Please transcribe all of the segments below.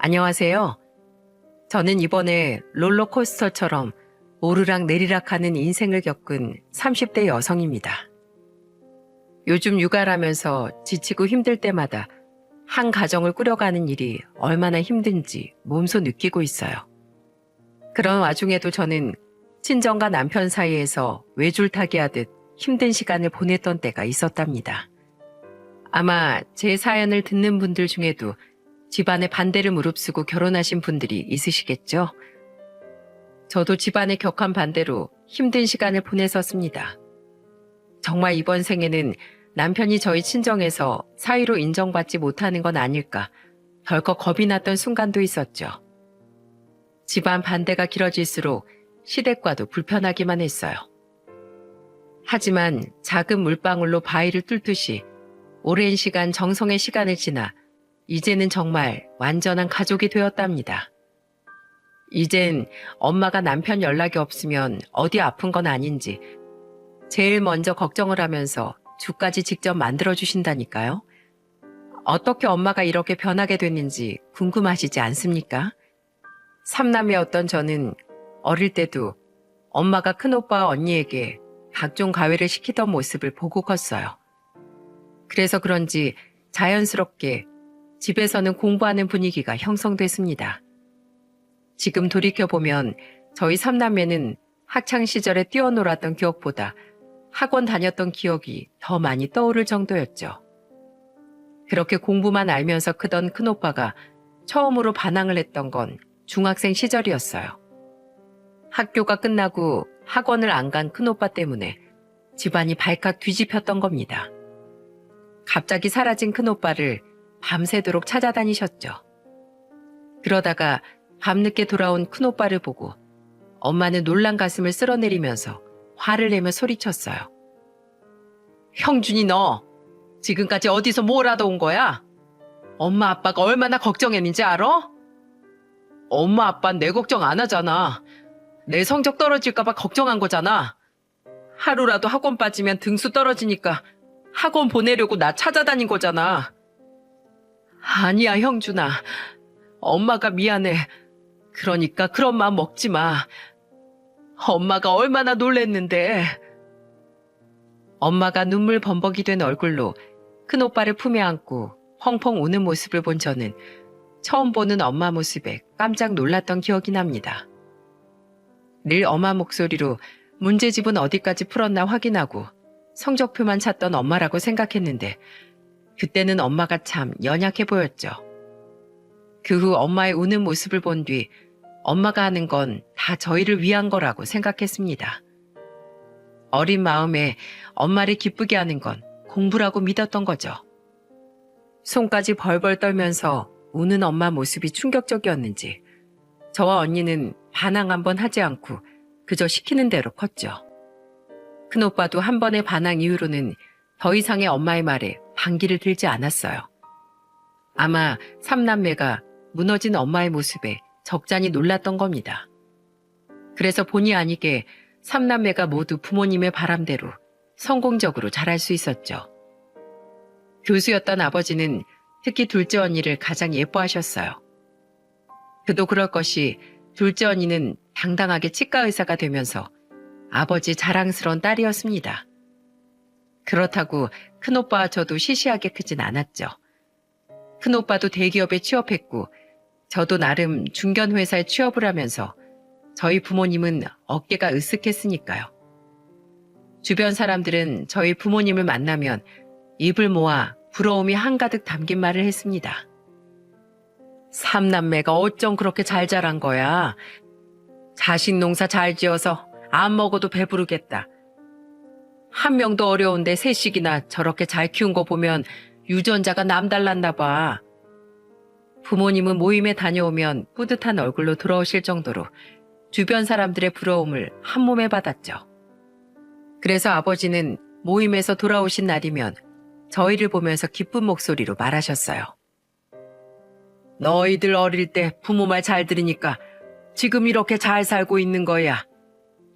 안녕하세요. 저는 이번에 롤러코스터처럼 오르락 내리락 하는 인생을 겪은 30대 여성입니다. 요즘 육아를 하면서 지치고 힘들 때마다 한 가정을 꾸려가는 일이 얼마나 힘든지 몸소 느끼고 있어요. 그런 와중에도 저는 친정과 남편 사이에서 외줄타기 하듯 힘든 시간을 보냈던 때가 있었답니다. 아마 제 사연을 듣는 분들 중에도 집안의 반대를 무릅쓰고 결혼하신 분들이 있으시겠죠? 저도 집안의 격한 반대로 힘든 시간을 보냈었습니다. 정말 이번 생에는 남편이 저희 친정에서 사위로 인정받지 못하는 건 아닐까 덜컥 겁이 났던 순간도 있었죠. 집안 반대가 길어질수록 시댁과도 불편하기만 했어요. 하지만 작은 물방울로 바위를 뚫듯이 오랜 시간 정성의 시간을 지나 이제는 정말 완전한 가족이 되었답니다. 이젠 엄마가 남편 연락이 없으면 어디 아픈 건 아닌지 제일 먼저 걱정을 하면서 죽까지 직접 만들어주신다니까요. 어떻게 엄마가 이렇게 변하게 됐는지 궁금하시지 않습니까? 삼남매였던 저는 어릴 때도 엄마가 큰오빠와 언니에게 각종 가외를 시키던 모습을 보고 컸어요. 그래서 그런지 자연스럽게 집에서는 공부하는 분위기가 형성됐습니다. 지금 돌이켜보면 저희 삼남매는 학창시절에 뛰어놀았던 기억보다 학원 다녔던 기억이 더 많이 떠오를 정도였죠. 그렇게 공부만 알면서 크던 큰오빠가 처음으로 반항을 했던 건 중학생 시절이었어요. 학교가 끝나고 학원을 안 간 큰오빠 때문에 집안이 발칵 뒤집혔던 겁니다. 갑자기 사라진 큰오빠를 밤새도록 찾아다니셨죠. 그러다가 밤늦게 돌아온 큰오빠를 보고 엄마는 놀란 가슴을 쓸어내리면서 화를 내며 소리쳤어요. 형준이 너 지금까지 어디서 뭘 하다 온 거야? 엄마 아빠가 얼마나 걱정했는지 알아? 엄마 아빠는 내 걱정 안 하잖아. 내 성적 떨어질까 봐 걱정한 거잖아. 하루라도 학원 빠지면 등수 떨어지니까 학원 보내려고 나 찾아다닌 거잖아. 아니야, 형준아. 엄마가 미안해. 그러니까 그런 마음 먹지 마. 엄마가 얼마나 놀랬는데. 엄마가 눈물 범벅이 된 얼굴로 큰오빠를 품에 안고 펑펑 우는 모습을 본 저는 처음 보는 엄마 모습에 깜짝 놀랐던 기억이 납니다. 늘 엄마 목소리로 문제집은 어디까지 풀었나 확인하고 성적표만 찾던 엄마라고 생각했는데 그때는 엄마가 참 연약해 보였죠. 그 후 엄마의 우는 모습을 본 뒤 엄마가 하는 건 다 저희를 위한 거라고 생각했습니다. 어린 마음에 엄마를 기쁘게 하는 건 공부라고 믿었던 거죠. 손까지 벌벌 떨면서 우는 엄마 모습이 충격적이었는지 저와 언니는 반항 한번 하지 않고 그저 시키는 대로 컸죠. 큰오빠도 한 번의 반항 이후로는 더 이상의 엄마의 말에 반기를 들지 않았어요. 아마 삼남매가 무너진 엄마의 모습에 적잖이 놀랐던 겁니다. 그래서 본의 아니게 삼남매가 모두 부모님의 바람대로 성공적으로 자랄 수 있었죠. 교수였던 아버지는 특히 둘째 언니를 가장 예뻐하셨어요. 그도 그럴 것이 둘째 언니는 당당하게 치과 의사가 되면서 아버지 자랑스러운 딸이었습니다. 그렇다고 큰오빠와 저도 시시하게 크진 않았죠. 큰오빠도 대기업에 취업했고 저도 나름 중견회사에 취업을 하면서 저희 부모님은 어깨가 으쓱했으니까요. 주변 사람들은 저희 부모님을 만나면 입을 모아 부러움이 한가득 담긴 말을 했습니다. 삼남매가 어쩜 그렇게 잘 자란 거야. 자식 농사 잘 지어서 안 먹어도 배부르겠다. 한 명도 어려운데 셋씩이나 저렇게 잘 키운 거 보면 유전자가 남달랐나 봐. 부모님은 모임에 다녀오면 뿌듯한 얼굴로 돌아오실 정도로 주변 사람들의 부러움을 한 몸에 받았죠. 그래서 아버지는 모임에서 돌아오신 날이면 저희를 보면서 기쁜 목소리로 말하셨어요. 너희들 어릴 때 부모 말 잘 들으니까 지금 이렇게 잘 살고 있는 거야.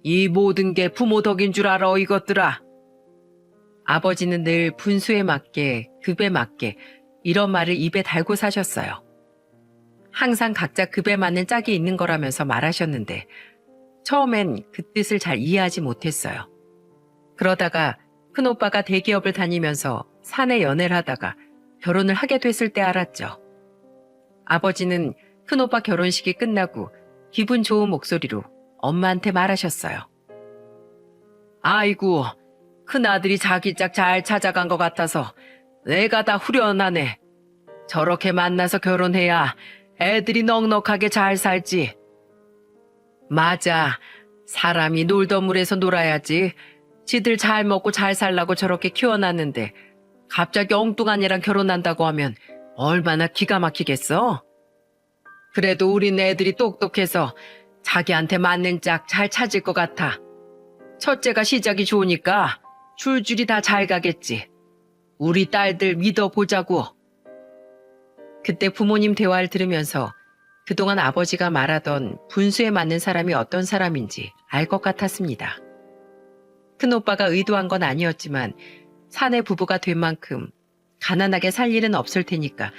이 모든 게 부모 덕인 줄 알아, 이것들아. 아버지는 늘 분수에 맞게, 급에 맞게 이런 말을 입에 달고 사셨어요. 항상 각자 급에 맞는 짝이 있는 거라면서 말하셨는데 처음엔 그 뜻을 잘 이해하지 못했어요. 그러다가 큰오빠가 대기업을 다니면서 사내 연애를 하다가 결혼을 하게 됐을 때 알았죠. 아버지는 큰오빠 결혼식이 끝나고 기분 좋은 목소리로 엄마한테 말하셨어요. 아이고, 큰아들이 자기 짝 잘 찾아간 것 같아서 내가 다 후련하네. 저렇게 만나서 결혼해야 애들이 넉넉하게 잘 살지. 맞아. 사람이 놀던 물에서 놀아야지. 지들 잘 먹고 잘 살라고 저렇게 키워놨는데 갑자기 엉뚱한 애랑 결혼한다고 하면 얼마나 기가 막히겠어? 그래도 우린 애들이 똑똑해서 자기한테 맞는 짝 잘 찾을 것 같아. 첫째가 시작이 좋으니까 줄줄이 다 잘 가겠지. 우리 딸들 믿어보자고. 그때 부모님 대화를 들으면서 그동안 아버지가 말하던 분수에 맞는 사람이 어떤 사람인지 알 것 같았습니다. 큰오빠가 의도한 건 아니었지만 사내 부부가 된 만큼 가난하게 살 일은 없을 테니까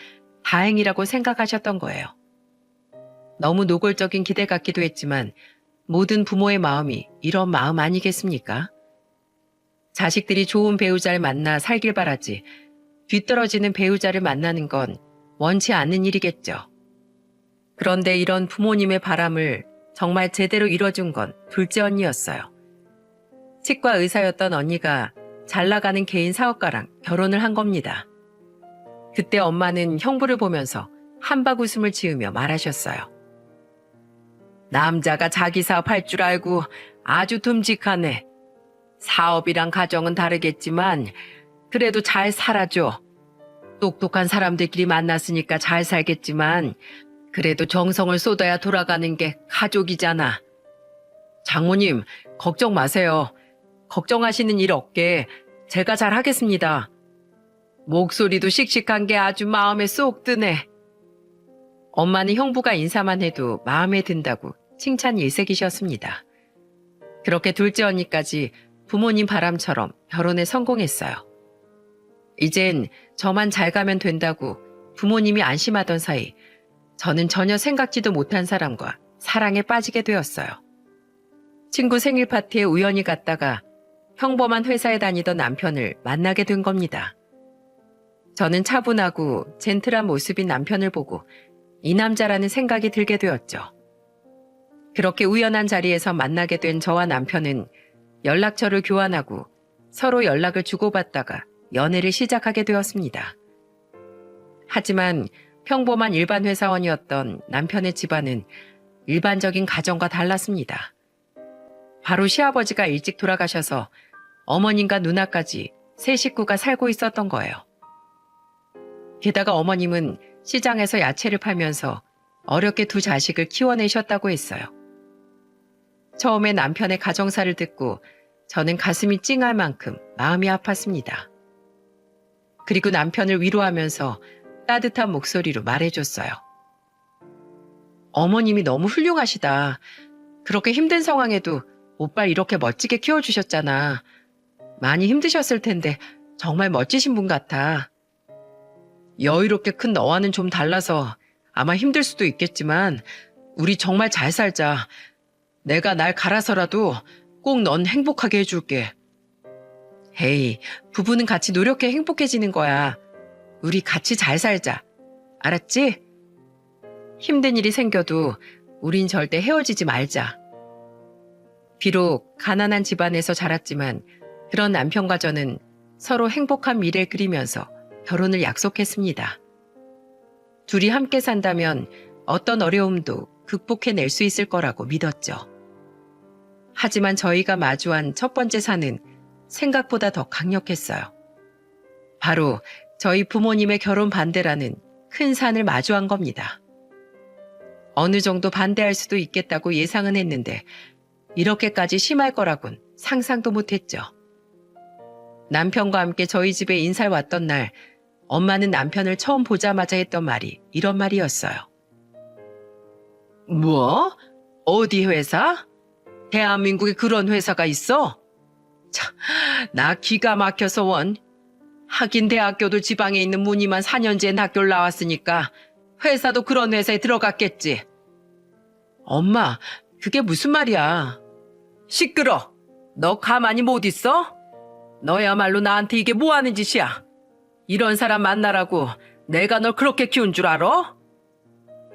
다행이라고 생각하셨던 거예요. 너무 노골적인 기대 같기도 했지만 모든 부모의 마음이 이런 마음 아니겠습니까? 자식들이 좋은 배우자를 만나 살길 바라지 뒤떨어지는 배우자를 만나는 건 원치 않는 일이겠죠. 그런데 이런 부모님의 바람을 정말 제대로 이뤄준 건 둘째 언니였어요. 치과 의사였던 언니가 잘 나가는 개인 사업가랑 결혼을 한 겁니다. 그때 엄마는 형부를 보면서 한박 웃음을 지으며 말하셨어요. 남자가 자기 사업할 줄 알고 아주 듬직하네. 사업이랑 가정은 다르겠지만 그래도 잘 살아줘. 똑똑한 사람들끼리 만났으니까 잘 살겠지만 그래도 정성을 쏟아야 돌아가는 게 가족이잖아. 장모님, 걱정 마세요. 걱정하시는 일 없게 제가 잘 하겠습니다. 목소리도 씩씩한 게 아주 마음에 쏙 드네. 엄마는 형부가 인사만 해도 마음에 든다고 칭찬 일색이셨습니다. 그렇게 둘째 언니까지 부모님 바람처럼 결혼에 성공했어요. 이젠 저만 잘 가면 된다고 부모님이 안심하던 사이 저는 전혀 생각지도 못한 사람과 사랑에 빠지게 되었어요. 친구 생일 파티에 우연히 갔다가 평범한 회사에 다니던 남편을 만나게 된 겁니다. 저는 차분하고 젠틀한 모습인 남편을 보고 이 남자라는 생각이 들게 되었죠. 그렇게 우연한 자리에서 만나게 된 저와 남편은 연락처를 교환하고 서로 연락을 주고받다가 연애를 시작하게 되었습니다. 하지만 평범한 일반 회사원이었던 남편의 집안은 일반적인 가정과 달랐습니다. 바로 시아버지가 일찍 돌아가셔서 어머님과 누나까지 세 식구가 살고 있었던 거예요. 게다가 어머님은 시장에서 야채를 팔면서 어렵게 두 자식을 키워내셨다고 했어요. 처음에 남편의 가정사를 듣고 저는 가슴이 찡할 만큼 마음이 아팠습니다. 그리고 남편을 위로하면서 따뜻한 목소리로 말해줬어요. 어머님이 너무 훌륭하시다. 그렇게 힘든 상황에도 오빠를 이렇게 멋지게 키워주셨잖아. 많이 힘드셨을 텐데 정말 멋지신 분 같아. 여유롭게 큰 너와는 좀 달라서 아마 힘들 수도 있겠지만 우리 정말 잘 살자. 내가 날 갈아서라도 꼭 넌 행복하게 해줄게. 헤이, 부부는 같이 노력해 행복해지는 거야. 우리 같이 잘 살자. 알았지? 힘든 일이 생겨도 우린 절대 헤어지지 말자. 비록 가난한 집안에서 자랐지만 그런 남편과 저는 서로 행복한 미래를 그리면서 결혼을 약속했습니다. 둘이 함께 산다면 어떤 어려움도 극복해낼 수 있을 거라고 믿었죠. 하지만 저희가 마주한 첫 번째 산은 생각보다 더 강력했어요. 바로 저희 부모님의 결혼 반대라는 큰 산을 마주한 겁니다. 어느 정도 반대할 수도 있겠다고 예상은 했는데 이렇게까지 심할 거라곤 상상도 못했죠. 남편과 함께 저희 집에 인사를 왔던 날 엄마는 남편을 처음 보자마자 했던 말이 이런 말이었어요. 뭐? 어디 회사? 대한민국에 그런 회사가 있어? 참, 나 기가 막혀서 원. 하긴 대학교도 지방에 있는 무늬만 4년제인 학교를 나왔으니까 회사도 그런 회사에 들어갔겠지. 엄마, 그게 무슨 말이야. 시끄러. 너 가만히 못 있어? 너야말로 나한테 이게 뭐 하는 짓이야. 이런 사람 만나라고 내가 널 그렇게 키운 줄 알아?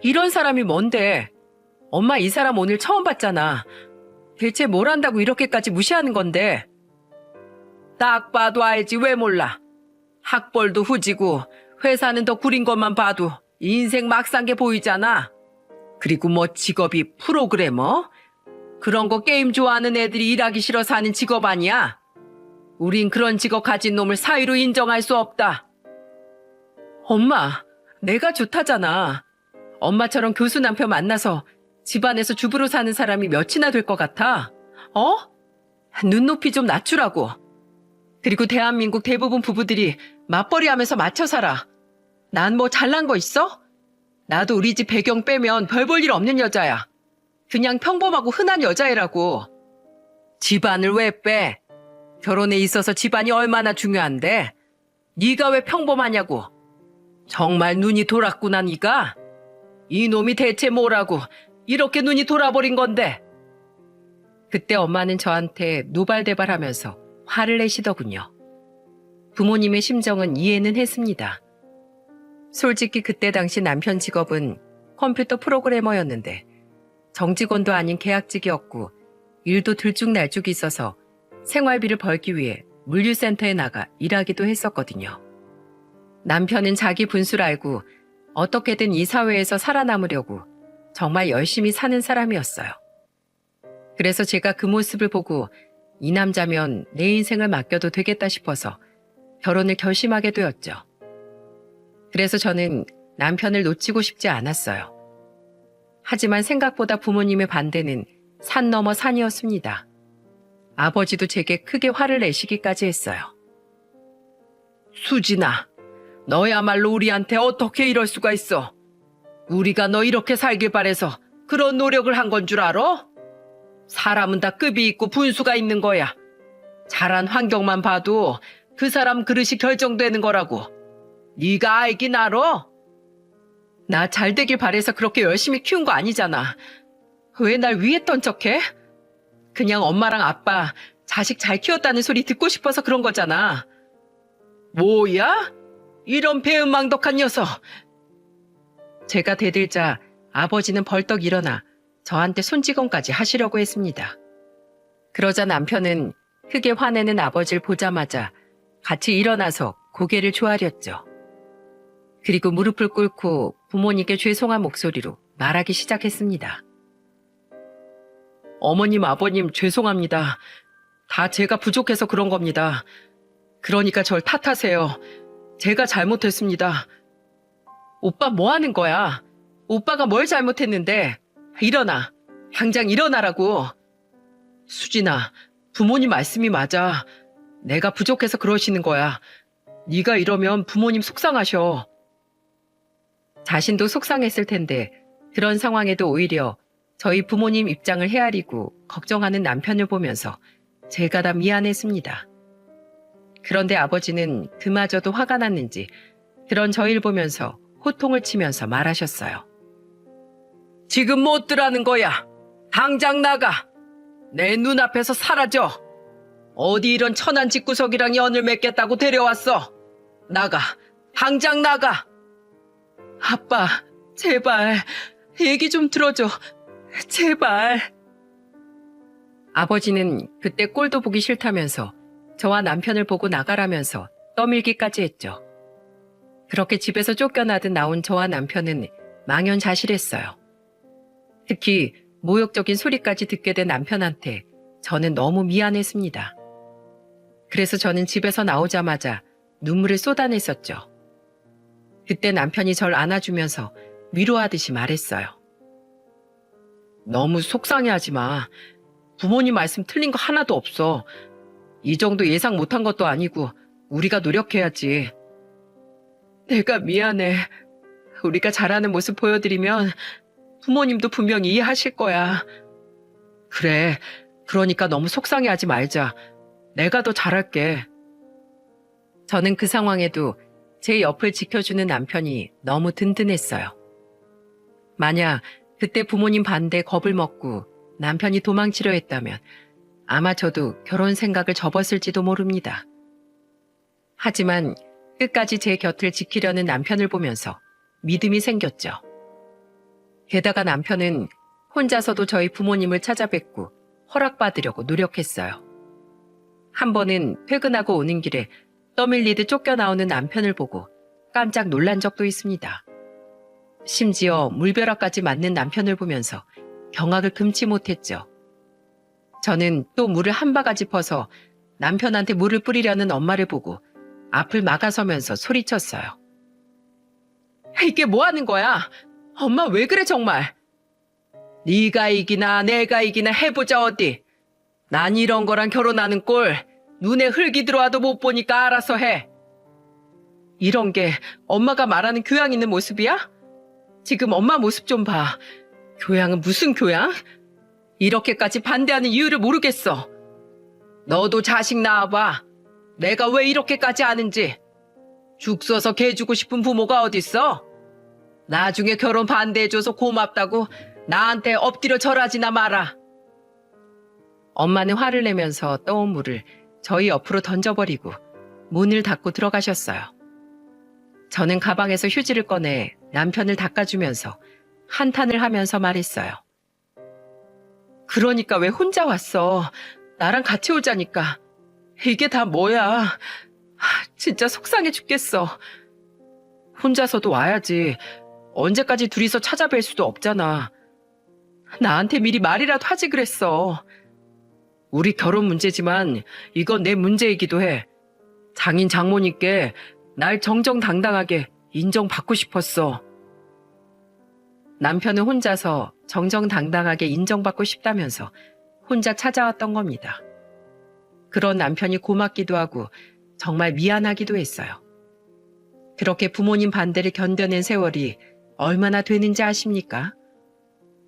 이런 사람이 뭔데? 엄마 이 사람 오늘 처음 봤잖아. 대체 뭘 한다고 이렇게까지 무시하는 건데? 딱 봐도 알지 왜 몰라. 학벌도 후지고 회사는 더 구린 것만 봐도 인생 막 산 게 보이잖아. 그리고 뭐 직업이 프로그래머? 그런 거 게임 좋아하는 애들이 일하기 싫어서 하는 직업 아니야? 우린 그런 직업 가진 놈을 사위로 인정할 수 없다. 엄마, 내가 좋다잖아. 엄마처럼 교수 남편 만나서 집안에서 주부로 사는 사람이 몇이나 될 것 같아? 어? 눈높이 좀 낮추라고. 그리고 대한민국 대부분 부부들이 맞벌이 하면서 맞춰 살아. 난 뭐 잘난 거 있어? 나도 우리 집 배경 빼면 별 볼 일 없는 여자야. 그냥 평범하고 흔한 여자애라고. 집안을 왜 빼? 결혼에 있어서 집안이 얼마나 중요한데? 네가 왜 평범하냐고. 정말 눈이 돌았구나 네가. 이놈이 대체 뭐라고 이렇게 눈이 돌아버린 건데. 그때 엄마는 저한테 노발대발하면서 화를 내시더군요. 부모님의 심정은 이해는 했습니다. 솔직히 그때 당시 남편 직업은 컴퓨터 프로그래머였는데 정직원도 아닌 계약직이었고 일도 들쭉날쭉 있어서 생활비를 벌기 위해 물류센터에 나가 일하기도 했었거든요. 남편은 자기 분수를 알고 어떻게든 이 사회에서 살아남으려고 정말 열심히 사는 사람이었어요. 그래서 제가 그 모습을 보고 이 남자면 내 인생을 맡겨도 되겠다 싶어서 결혼을 결심하게 되었죠. 그래서 저는 남편을 놓치고 싶지 않았어요. 하지만 생각보다 부모님의 반대는 산 넘어 산이었습니다. 아버지도 제게 크게 화를 내시기까지 했어요. 수진아, 너야말로 우리한테 어떻게 이럴 수가 있어? 우리가 너 이렇게 살길 바래서 그런 노력을 한 건 줄 알아? 사람은 다 급이 있고 분수가 있는 거야. 자란 환경만 봐도 그 사람 그릇이 결정되는 거라고. 네가 알긴 알아? 나 잘 되길 바래서 그렇게 열심히 키운 거 아니잖아. 왜 날 위에 던척해? 그냥 엄마랑 아빠 자식 잘 키웠다는 소리 듣고 싶어서 그런 거잖아. 뭐야? 이런 배은망덕한 녀석. 제가 대들자 아버지는 벌떡 일어나 저한테 손찌검까지 하시려고 했습니다. 그러자 남편은 크게 화내는 아버지를 보자마자 같이 일어나서 고개를 조아렸죠. 그리고 무릎을 꿇고 부모님께 죄송한 목소리로 말하기 시작했습니다. 어머님, 아버님 죄송합니다. 다 제가 부족해서 그런 겁니다. 그러니까 절 탓하세요. 제가 잘못했습니다. 오빠 뭐 하는 거야? 오빠가 뭘 잘못했는데? 일어나. 당장 일어나라고. 수진아, 부모님 말씀이 맞아. 내가 부족해서 그러시는 거야. 네가 이러면 부모님 속상하셔. 자신도 속상했을 텐데 그런 상황에도 오히려 저희 부모님 입장을 헤아리고 걱정하는 남편을 보면서 제가 다 미안했습니다. 그런데 아버지는 그마저도 화가 났는지 그런 저희를 보면서 호통을 치면서 말하셨어요. 지금 뭐 어떠라는 거야? 당장 나가. 내 눈앞에서 사라져. 어디 이런 천한 집구석이랑 연을 맺겠다고 데려왔어. 나가. 당장 나가. 아빠, 제발 얘기 좀 들어줘. 제발. 아버지는 그때 꼴도 보기 싫다면서 저와 남편을 보고 나가라면서 떠밀기까지 했죠. 그렇게 집에서 쫓겨나듯 나온 저와 남편은 망연자실했어요. 특히 모욕적인 소리까지 듣게 된 남편한테 저는 너무 미안했습니다. 그래서 저는 집에서 나오자마자 눈물을 쏟아냈었죠. 그때 남편이 절 안아주면서 위로하듯이 말했어요. 너무 속상해하지 마. 부모님 말씀 틀린 거 하나도 없어. 이 정도 예상 못한 것도 아니고 우리가 노력해야지. 내가 미안해. 우리가 잘하는 모습 보여드리면 부모님도 분명히 이해하실 거야. 그래. 그러니까 너무 속상해하지 말자. 내가 더 잘할게. 저는 그 상황에도 제 옆을 지켜주는 남편이 너무 든든했어요. 만약 그때 부모님 반대에 겁을 먹고 남편이 도망치려 했다면 아마 저도 결혼 생각을 접었을지도 모릅니다. 하지만 끝까지 제 곁을 지키려는 남편을 보면서 믿음이 생겼죠. 게다가 남편은 혼자서도 저희 부모님을 찾아뵙고 허락받으려고 노력했어요. 한 번은 퇴근하고 오는 길에 떠밀리듯 쫓겨나오는 남편을 보고 깜짝 놀란 적도 있습니다. 심지어 물벼락까지 맞는 남편을 보면서 경악을 금치 못했죠. 저는 또 물을 한 바가지 퍼서 남편한테 물을 뿌리려는 엄마를 보고 앞을 막아서면서 소리쳤어요. 이게 뭐 하는 거야? 엄마 왜 그래 정말? 네가 이기나 내가 이기나 해보자 어디. 난 이런 거랑 결혼하는 꼴 눈에 흙이 들어와도 못 보니까 알아서 해. 이런 게 엄마가 말하는 교양 있는 모습이야? 지금 엄마 모습 좀 봐. 교양은 무슨 교양? 이렇게까지 반대하는 이유를 모르겠어. 너도 자식 낳아봐. 내가 왜 이렇게까지 하는지. 죽 써서 개 주고 싶은 부모가 어딨어? 나중에 결혼 반대해줘서 고맙다고 나한테 엎드려 절하지나 마라. 엄마는 화를 내면서 떠온 물을 저희 옆으로 던져버리고 문을 닫고 들어가셨어요. 저는 가방에서 휴지를 꺼내 남편을 닦아주면서 한탄을 하면서 말했어요. 그러니까 왜 혼자 왔어? 나랑 같이 오자니까. 이게 다 뭐야? 진짜 속상해 죽겠어. 혼자서도 와야지. 언제까지 둘이서 찾아뵐 수도 없잖아. 나한테 미리 말이라도 하지 그랬어. 우리 결혼 문제지만 이건 내 문제이기도 해. 장인 장모님께 날 정정당당하게 인정받고 싶었어. 남편은 혼자서 정정당당하게 인정받고 싶다면서 혼자 찾아왔던 겁니다. 그런 남편이 고맙기도 하고 정말 미안하기도 했어요. 그렇게 부모님 반대를 견뎌낸 세월이 얼마나 되는지 아십니까?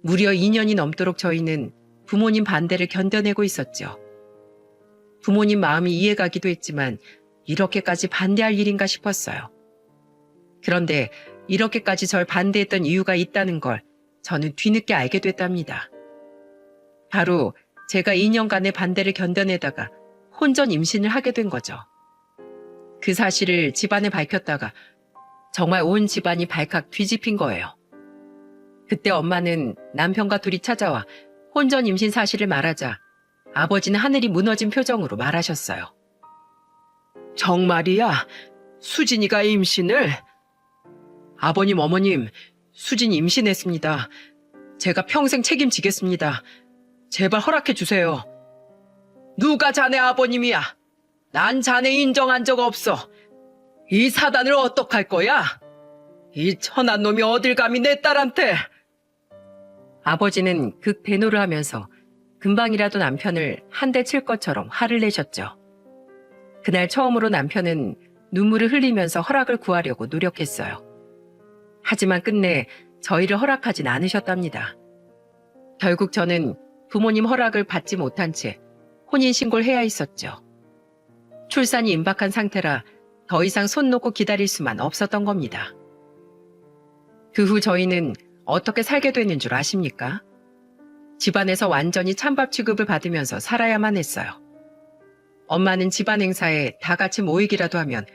무려 2년이 넘도록 저희는 부모님 반대를 견뎌내고 있었죠. 부모님 마음이 이해가기도 했지만 이렇게까지 반대할 일인가 싶었어요. 그런데 이렇게까지 절 반대했던 이유가 있다는 걸 저는 뒤늦게 알게 됐답니다. 바로 제가 2년간의 반대를 견뎌내다가 혼전 임신을 하게 된 거죠. 그 사실을 집안에 밝혔다가 정말 온 집안이 발칵 뒤집힌 거예요. 그때 엄마는 남편과 둘이 찾아와 혼전 임신 사실을 말하자 아버지는 하늘이 무너진 표정으로 말하셨어요. 정말이야? 수진이가 임신을? 아버님, 어머님, 수진이 임신했습니다. 제가 평생 책임지겠습니다. 제발 허락해 주세요. 누가 자네 아버님이야? 난 자네 인정한 적 없어. 이 사단을 어떡할 거야? 이 천한 놈이 어딜 감히 내 딸한테. 아버지는 극대노를 하면서 금방이라도 남편을 한 대 칠 것처럼 화를 내셨죠. 그날 처음으로 남편은 눈물을 흘리면서 허락을 구하려고 노력했어요. 하지만 끝내 저희를 허락하진 않으셨답니다. 결국 저는 부모님 허락을 받지 못한 채 혼인신고를 해야 했었죠. 출산이 임박한 상태라 더 이상 손 놓고 기다릴 수만 없었던 겁니다. 그 후 저희는 어떻게 살게 되는 줄 아십니까? 집안에서 완전히 찬밥 취급을 받으면서 살아야만 했어요. 엄마는 집안 행사에 다 같이 모이기라도 하면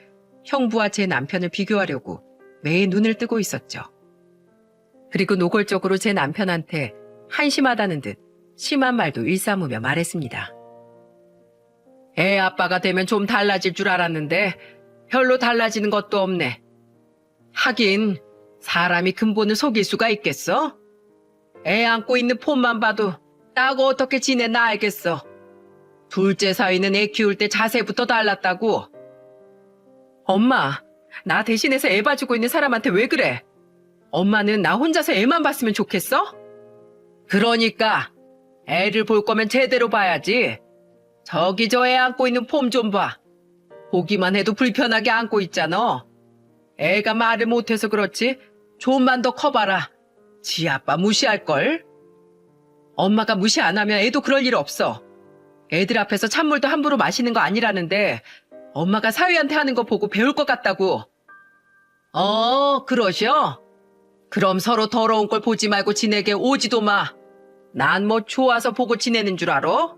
형부와 제 남편을 비교하려고 매일 눈을 뜨고 있었죠. 그리고 노골적으로 제 남편한테 한심하다는 듯 심한 말도 일삼으며 말했습니다. 애 아빠가 되면 좀 달라질 줄 알았는데 별로 달라지는 것도 없네. 하긴 사람이 근본을 속일 수가 있겠어? 애 안고 있는 폼만 봐도 딱 어떻게 지내나 알겠어. 둘째 사위는 애 키울 때 자세부터 달랐다고. 엄마, 나 대신해서 애 봐주고 있는 사람한테 왜 그래? 엄마는 나 혼자서 애만 봤으면 좋겠어? 그러니까 애를 볼 거면 제대로 봐야지. 저기 저 애 안고 있는 폼 좀 봐. 보기만 해도 불편하게 안고 있잖아. 애가 말을 못해서 그렇지 좀만 더 커봐라. 지 아빠 무시할걸? 엄마가 무시 안 하면 애도 그럴 일 없어. 애들 앞에서 찬물도 함부로 마시는 거 아니라는데 엄마가 사위한테 하는 거 보고 배울 것 같다고. 그러셔? 그럼 서로 더러운 걸 보지 말고 지내게 오지도 마. 난 뭐 좋아서 보고 지내는 줄 알아?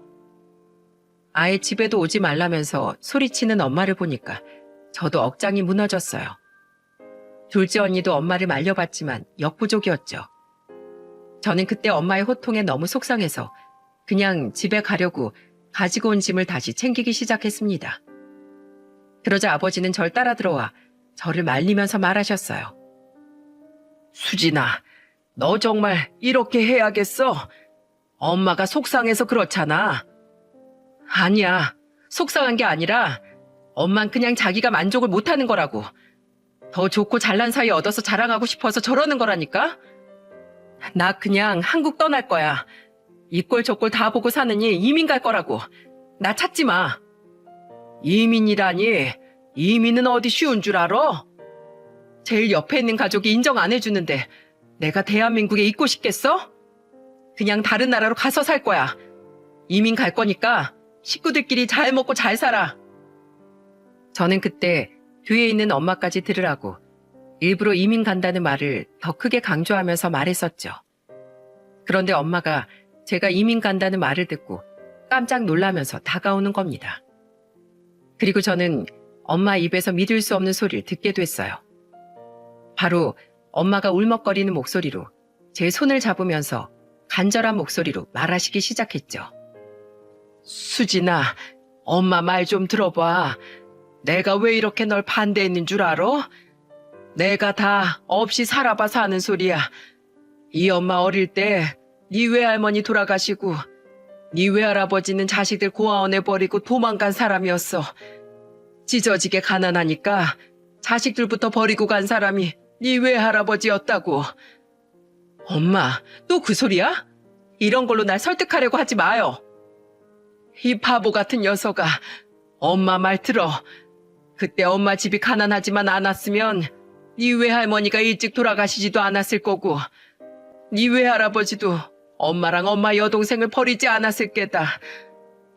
아예 집에도 오지 말라면서 소리치는 엄마를 보니까 저도 억장이 무너졌어요. 둘째 언니도 엄마를 말려봤지만 역부족이었죠. 저는 그때 엄마의 호통에 너무 속상해서 그냥 집에 가려고 가지고 온 짐을 다시 챙기기 시작했습니다. 그러자 아버지는 절 따라 들어와 저를 말리면서 말하셨어요. 수진아, 너 정말 이렇게 해야겠어? 엄마가 속상해서 그렇잖아. 아니야, 속상한 게 아니라 엄만 그냥 자기가 만족을 못하는 거라고. 더 좋고 잘난 사이 얻어서 자랑하고 싶어서 저러는 거라니까? 나 그냥 한국 떠날 거야. 이 꼴 저 꼴 다 보고 사느니 이민 갈 거라고. 나 찾지 마. 이민이라니, 이민은 어디 쉬운 줄 알아? 제일 옆에 있는 가족이 인정 안 해주는데 내가 대한민국에 있고 싶겠어? 그냥 다른 나라로 가서 살 거야. 이민 갈 거니까 식구들끼리 잘 먹고 잘 살아. 저는 그때 뒤에 있는 엄마까지 들으라고 일부러 이민 간다는 말을 더 크게 강조하면서 말했었죠. 그런데 엄마가 제가 이민 간다는 말을 듣고 깜짝 놀라면서 다가오는 겁니다. 그리고 저는 엄마 입에서 믿을 수 없는 소리를 듣게 됐어요. 바로 엄마가 울먹거리는 목소리로 제 손을 잡으면서 간절한 목소리로 말하시기 시작했죠. 수진아, 엄마 말 좀 들어봐. 내가 왜 이렇게 널 반대했는 줄 알아? 내가 다 없이 살아봐서 하는 소리야. 이 엄마 어릴 때 네 외할머니 돌아가시고 네 외할아버지는 자식들 고아원에 버리고 도망간 사람이었어. 찢어지게 가난하니까 자식들부터 버리고 간 사람이 네 외할아버지였다고. 엄마, 또 그 소리야? 이런 걸로 날 설득하려고 하지 마요. 이 바보 같은 녀석아, 엄마 말 들어. 그때 엄마 집이 가난하지만 않았으면 네 외할머니가 일찍 돌아가시지도 않았을 거고 네 외할아버지도 엄마랑 엄마 여동생을 버리지 않았을 게다.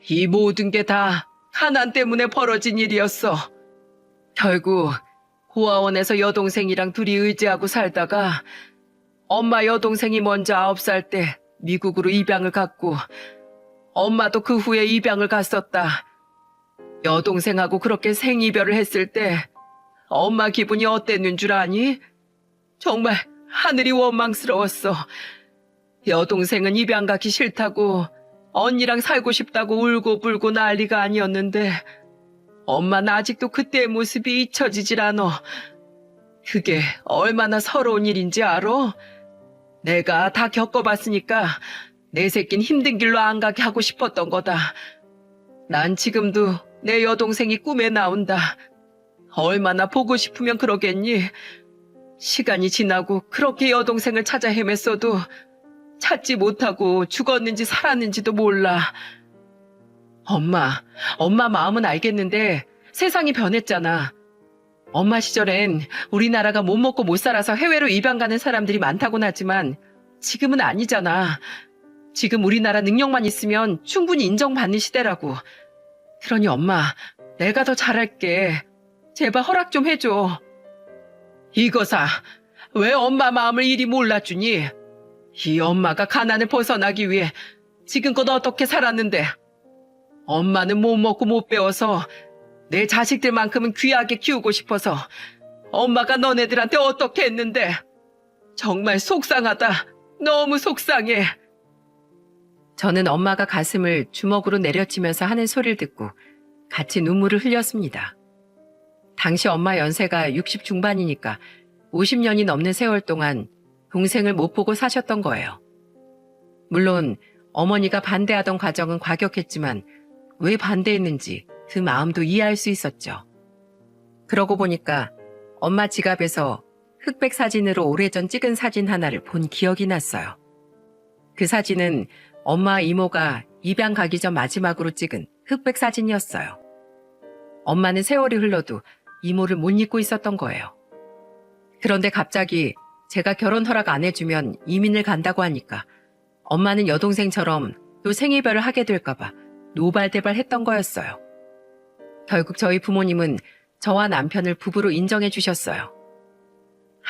이 모든 게 다 가난 때문에 벌어진 일이었어. 결국 고아원에서 여동생이랑 둘이 의지하고 살다가 엄마 여동생이 먼저 9살 때 미국으로 입양을 갔고 엄마도 그 후에 입양을 갔었다. 여동생하고 그렇게 생이별을 했을 때 엄마 기분이 어땠는 줄 아니? 정말 하늘이 원망스러웠어. 여동생은 입양 가기 싫다고 언니랑 살고 싶다고 울고 불고 난리가 아니었는데 엄마는 아직도 그때의 모습이 잊혀지질 않아. 그게 얼마나 서러운 일인지 알아? 내가 다 겪어봤으니까 내 새끼는 힘든 길로 안 가게 하고 싶었던 거다. 난 지금도 내 여동생이 꿈에 나온다. 얼마나 보고 싶으면 그러겠니? 시간이 지나고 그렇게 여동생을 찾아 헤맸어도 찾지 못하고 죽었는지 살았는지도 몰라. 엄마 마음은 알겠는데 세상이 변했잖아. 엄마 시절엔 우리나라가 못 먹고 못 살아서 해외로 입양 가는 사람들이 많다고는 하지만 지금은 아니잖아. 지금 우리나라 능력만 있으면 충분히 인정받는 시대라고. 그러니 엄마, 내가 더 잘할게. 제발 허락 좀 해줘. 이거사, 왜 엄마 마음을 이리 몰라주니? 이 엄마가 가난을 벗어나기 위해 지금껏 어떻게 살았는데 엄마는 못 먹고 못 배워서 내 자식들만큼은 귀하게 키우고 싶어서 엄마가 너네들한테 어떻게 했는데 정말 속상하다. 너무 속상해. 저는 엄마가 가슴을 주먹으로 내려치면서 하는 소리를 듣고 같이 눈물을 흘렸습니다. 당시 엄마 연세가 60 중반이니까 50년이 넘는 세월 동안 동생을 못 보고 사셨던 거예요. 물론 어머니가 반대하던 과정은 과격했지만 왜 반대했는지 그 마음도 이해할 수 있었죠. 그러고 보니까 엄마 지갑에서 흑백 사진으로 오래전 찍은 사진 하나를 본 기억이 났어요. 그 사진은 엄마 이모가 입양 가기 전 마지막으로 찍은 흑백 사진이었어요. 엄마는 세월이 흘러도 이모를 못 잊고 있었던 거예요. 그런데 갑자기 제가 결혼 허락 안 해주면 이민을 간다고 하니까 엄마는 여동생처럼 또 생이별을 하게 될까봐 노발대발했던 거였어요. 결국 저희 부모님은 저와 남편을 부부로 인정해 주셨어요.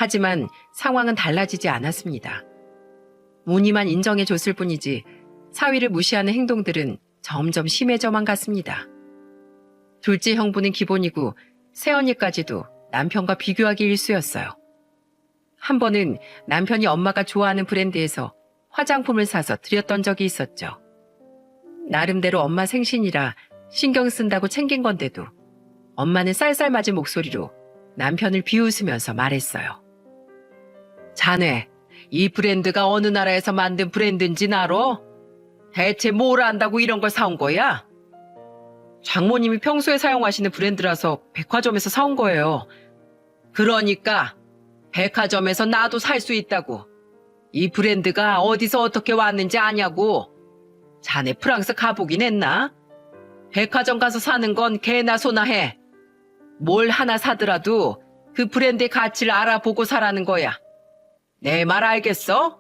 하지만 상황은 달라지지 않았습니다. 무늬만 인정해줬을 뿐이지 사위를 무시하는 행동들은 점점 심해져만 갔습니다. 둘째 형부는 기본이고 새언니까지도 남편과 비교하기 일쑤였어요. 한 번은 남편이 엄마가 좋아하는 브랜드에서 화장품을 사서 드렸던 적이 있었죠. 나름대로 엄마 생신이라 신경 쓴다고 챙긴 건데도 엄마는 쌀쌀맞은 목소리로 남편을 비웃으면서 말했어요. 자네, 이 브랜드가 어느 나라에서 만든 브랜드인지 알아? 대체 뭘 안다고 이런 걸 사온 거야? 장모님이 평소에 사용하시는 브랜드라서 백화점에서 사온 거예요. 그러니까 백화점에서 나도 살 수 있다고. 이 브랜드가 어디서 어떻게 왔는지 아냐고. 자네 프랑스 가보긴 했나? 백화점 가서 사는 건 개나 소나 해. 뭘 하나 사더라도 그 브랜드의 가치를 알아보고 사라는 거야. 내 말 알겠어?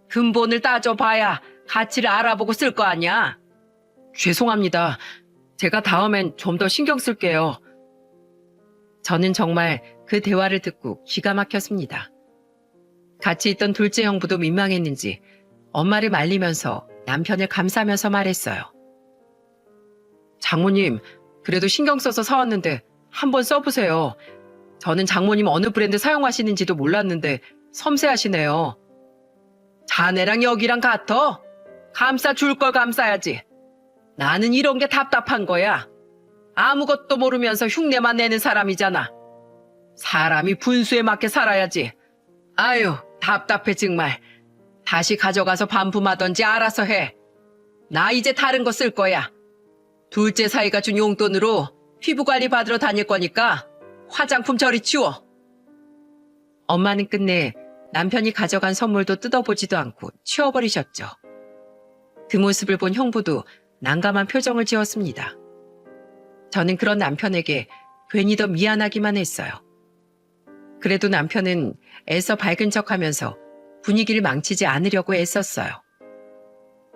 근본을 따져봐야 가치를 알아보고 쓸 거 아니야. 죄송합니다. 제가 다음엔 좀 더 신경 쓸게요. 저는 정말 그 대화를 듣고 기가 막혔습니다. 같이 있던 둘째 형부도 민망했는지 엄마를 말리면서 남편을 감싸면서 말했어요. 장모님, 그래도 신경 써서 사왔는데 한번 써보세요. 저는 장모님 어느 브랜드 사용하시는지도 몰랐는데 섬세하시네요. 자네랑 여기랑 같어? 감싸 줄 걸 감싸야지. 나는 이런 게 답답한 거야. 아무것도 모르면서 흉내만 내는 사람이잖아. 사람이 분수에 맞게 살아야지. 아유, 답답해 정말. 다시 가져가서 반품하던지 알아서 해. 나 이제 다른 거 쓸 거야. 둘째 사이가 준 용돈으로 피부관리 받으러 다닐 거니까 화장품 저리 치워. 엄마는 끝내 남편이 가져간 선물도 뜯어보지도 않고 치워버리셨죠. 그 모습을 본 형부도 난감한 표정을 지었습니다. 저는 그런 남편에게 괜히 더 미안하기만 했어요. 그래도 남편은 애써 밝은 척하면서 분위기를 망치지 않으려고 애썼어요.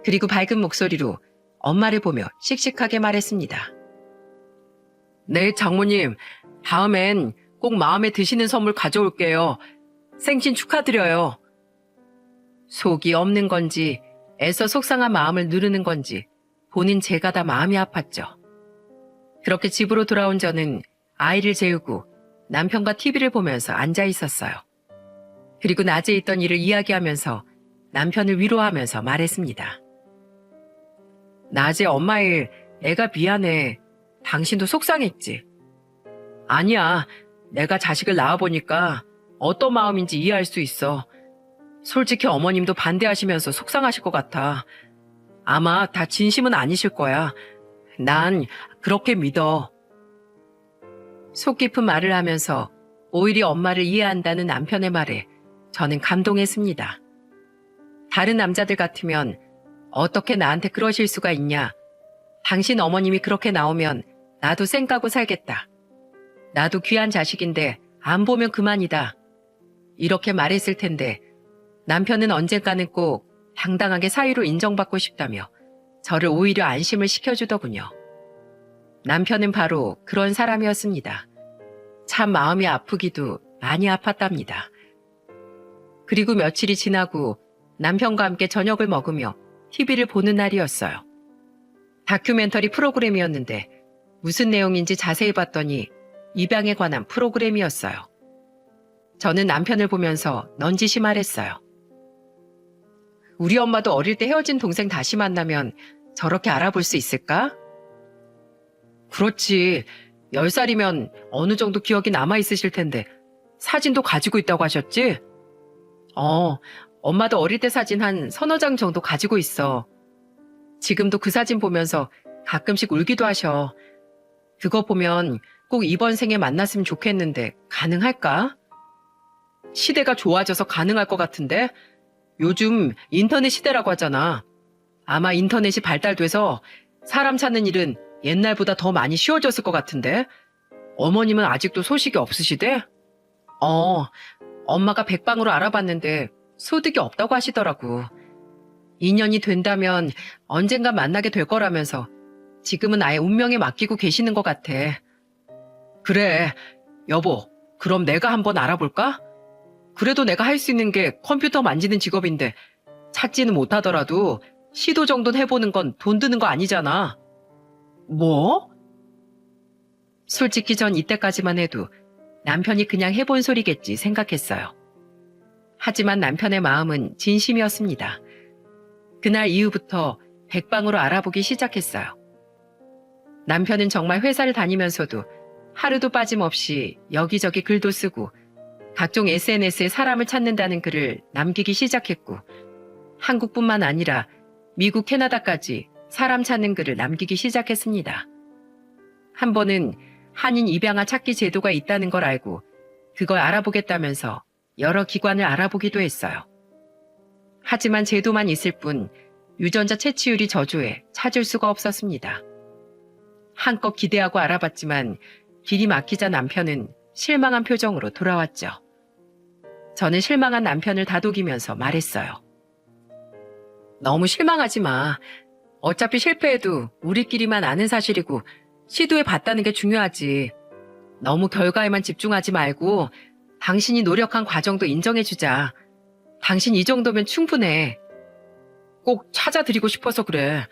그리고 밝은 목소리로 엄마를 보며 씩씩하게 말했습니다. 네, 장모님. 다음엔 꼭 마음에 드시는 선물 가져올게요. 생신 축하드려요. 속이 없는 건지 애써 속상한 마음을 누르는 건지 본인 제가 다 마음이 아팠죠. 그렇게 집으로 돌아온 저는 아이를 재우고 남편과 TV를 보면서 앉아 있었어요. 그리고 낮에 있던 일을 이야기하면서 남편을 위로하면서 말했습니다. 낮에 엄마 일 내가 미안해. 당신도 속상했지? 아니야. 내가 자식을 낳아보니까 어떤 마음인지 이해할 수 있어. 솔직히 어머님도 반대하시면서 속상하실 것 같아. 아마 다 진심은 아니실 거야. 난 그렇게 믿어. 속 깊은 말을 하면서 오히려 엄마를 이해한다는 남편의 말에 저는 감동했습니다. 다른 남자들 같으면 어떻게 나한테 그러실 수가 있냐. 당신 어머님이 그렇게 나오면 나도 쌩 까고 살겠다. 나도 귀한 자식인데 안 보면 그만이다. 이렇게 말했을 텐데 남편은 언젠가는 꼭 당당하게 사위로 인정받고 싶다며 저를 오히려 안심을 시켜주더군요. 남편은 바로 그런 사람이었습니다. 참 마음이 아프기도 많이 아팠답니다. 그리고 며칠이 지나고 남편과 함께 저녁을 먹으며 TV를 보는 날이었어요. 다큐멘터리 프로그램이었는데 무슨 내용인지 자세히 봤더니 입양에 관한 프로그램이었어요. 저는 남편을 보면서 넌지시 말했어요. 우리 엄마도 어릴 때 헤어진 동생 다시 만나면 저렇게 알아볼 수 있을까? 그렇지. 10살이면 어느 정도 기억이 남아있으실 텐데 사진도 가지고 있다고 하셨지? 엄마도 어릴 때 사진 한 서너 장 정도 가지고 있어. 지금도 그 사진 보면서 가끔씩 울기도 하셔. 그거 보면 꼭 이번 생에 만났으면 좋겠는데 가능할까? 시대가 좋아져서 가능할 것 같은데? 요즘 인터넷 시대라고 하잖아. 아마 인터넷이 발달돼서 사람 찾는 일은 옛날보다 더 많이 쉬워졌을 것 같은데? 어머님은 아직도 소식이 없으시대? 엄마가 백방으로 알아봤는데 소득이 없다고 하시더라고. 2년이 된다면 언젠가 만나게 될 거라면서 지금은 아예 운명에 맡기고 계시는 것 같아. 그래, 여보, 그럼 내가 한번 알아볼까? 그래도 내가 할 수 있는 게 컴퓨터 만지는 직업인데 찾지는 못하더라도 시도 정도는 해보는 건 돈 드는 거 아니잖아. 뭐? 솔직히 전 이때까지만 해도 남편이 그냥 해본 소리겠지 생각했어요. 하지만 남편의 마음은 진심이었습니다. 그날 이후부터 백방으로 알아보기 시작했어요. 남편은 정말 회사를 다니면서도 하루도 빠짐없이 여기저기 글도 쓰고 각종 SNS에 사람을 찾는다는 글을 남기기 시작했고 한국뿐만 아니라 미국, 캐나다까지 사람 찾는 글을 남기기 시작했습니다. 한 번은 한인 입양아 찾기 제도가 있다는 걸 알고 그걸 알아보겠다면서 여러 기관을 알아보기도 했어요. 하지만 제도만 있을 뿐 유전자 채취율이 저조해 찾을 수가 없었습니다. 한껏 기대하고 알아봤지만 길이 막히자 남편은 실망한 표정으로 돌아왔죠. 저는 실망한 남편을 다독이면서 말했어요. 너무 실망하지 마. 어차피 실패해도 우리끼리만 아는 사실이고 시도해 봤다는 게 중요하지. 너무 결과에만 집중하지 말고 당신이 노력한 과정도 인정해주자. 당신 이 정도면 충분해. 꼭 찾아드리고 싶어서 그래.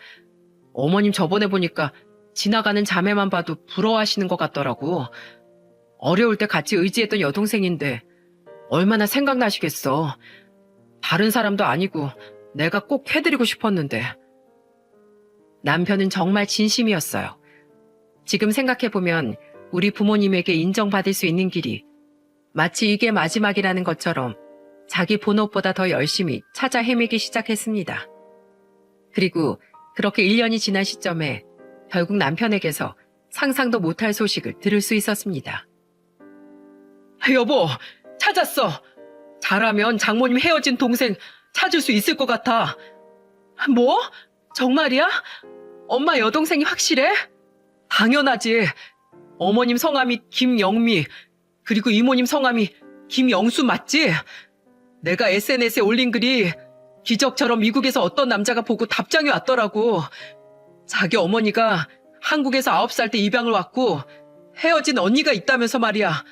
어머님 저번에 보니까 지나가는 자매만 봐도 부러워하시는 것 같더라고. 어려울 때 같이 의지했던 여동생인데 얼마나 생각나시겠어. 다른 사람도 아니고 내가 꼭 해드리고 싶었는데. 남편은 정말 진심이었어요. 지금 생각해보면 우리 부모님에게 인정받을 수 있는 길이 마치 이게 마지막이라는 것처럼 자기 본업보다 더 열심히 찾아 헤매기 시작했습니다. 그리고 그렇게 1년이 지난 시점에 결국 남편에게서 상상도 못할 소식을 들을 수 있었습니다. 여보, 찾았어. 잘하면 장모님 헤어진 동생 찾을 수 있을 것 같아. 뭐? 정말이야? 엄마 여동생이 확실해? 당연하지. 어머님 성함이 김영미, 그리고 이모님 성함이 김영수 맞지? 내가 SNS에 올린 글이 기적처럼 미국에서 어떤 남자가 보고 답장이 왔더라고. 자기 어머니가 한국에서 9살 때 입양을 왔고 헤어진 언니가 있다면서 말이야.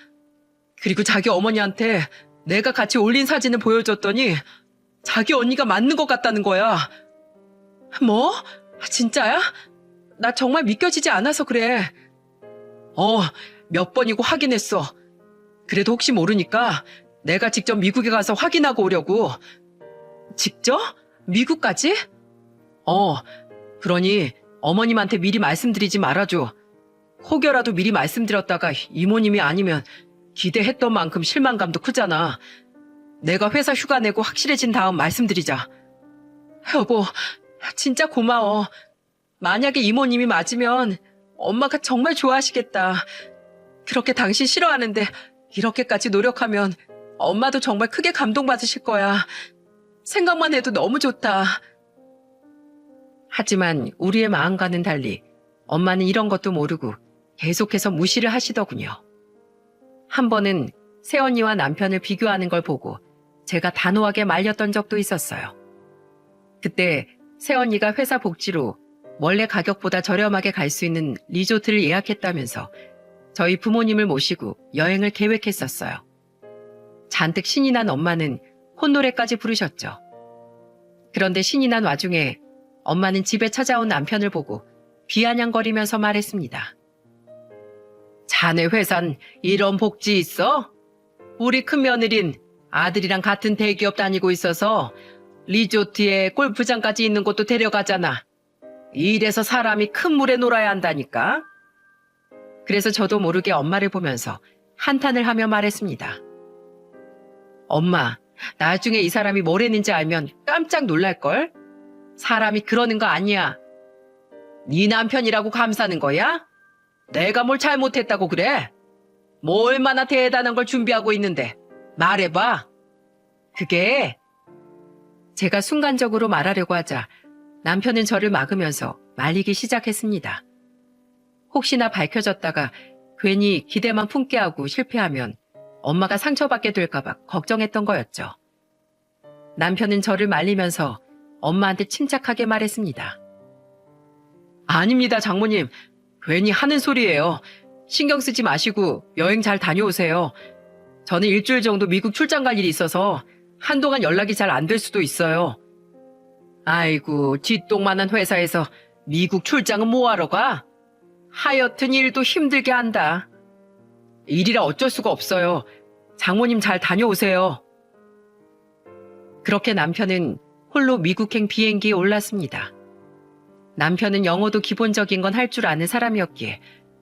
그리고 자기 어머니한테 내가 같이 올린 사진을 보여줬더니 자기 언니가 맞는 것 같다는 거야. 뭐? 진짜야? 나 정말 믿겨지지 않아서 그래. 몇 번이고 확인했어. 그래도 혹시 모르니까 내가 직접 미국에 가서 확인하고 오려고. 직접? 미국까지? 그러니 어머님한테 미리 말씀드리지 말아줘. 혹여라도 미리 말씀드렸다가 이모님이 아니면 기대했던 만큼 실망감도 크잖아. 내가 회사 휴가 내고 확실해진 다음 말씀드리자. 여보, 진짜 고마워. 만약에 이모님이 맞으면 엄마가 정말 좋아하시겠다. 그렇게 당신 싫어하는데 이렇게까지 노력하면 엄마도 정말 크게 감동받으실 거야. 생각만 해도 너무 좋다. 하지만 우리의 마음과는 달리 엄마는 이런 것도 모르고 계속해서 무시를 하시더군요. 한 번은 새언니와 남편을 비교하는 걸 보고 제가 단호하게 말렸던 적도 있었어요. 그때 새언니가 회사 복지로 원래 가격보다 저렴하게 갈 수 있는 리조트를 예약했다면서 저희 부모님을 모시고 여행을 계획했었어요. 잔뜩 신이 난 엄마는 콧노래까지 부르셨죠. 그런데 신이 난 와중에 엄마는 집에 찾아온 남편을 보고 비아냥거리면서 말했습니다. 자네 회사는 이런 복지 있어? 우리 큰며느린 아들이랑 같은 대기업 다니고 있어서 리조트에 골프장까지 있는 곳도 데려가잖아. 이래서 사람이 큰 물에 놀아야 한다니까. 그래서 저도 모르게 엄마를 보면서 한탄을 하며 말했습니다. 엄마, 나중에 이 사람이 뭘 했는지 알면 깜짝 놀랄걸? 사람이 그러는 거 아니야. 네 남편이라고 감싸는 거야? 내가 뭘 잘못했다고 그래? 뭐 얼마나 대단한 걸 준비하고 있는데 말해봐. 그게 제가 순간적으로 말하려고 하자 남편은 저를 막으면서 말리기 시작했습니다. 혹시나 밝혀졌다가 괜히 기대만 품게 하고 실패하면 엄마가 상처받게 될까봐 걱정했던 거였죠. 남편은 저를 말리면서 엄마한테 침착하게 말했습니다. 아닙니다, 장모님. 괜히 하는 소리예요. 신경 쓰지 마시고 여행 잘 다녀오세요. 저는 일주일 정도 미국 출장 갈 일이 있어서 한동안 연락이 잘 안 될 수도 있어요. 아이고, 뒷동만한 회사에서 미국 출장은 뭐하러 가? 하여튼 일도 힘들게 한다. 일이라 어쩔 수가 없어요. 장모님 잘 다녀오세요. 그렇게 남편은 홀로 미국행 비행기에 올랐습니다. 남편은 영어도 기본적인 건 할 줄 아는 사람이었기에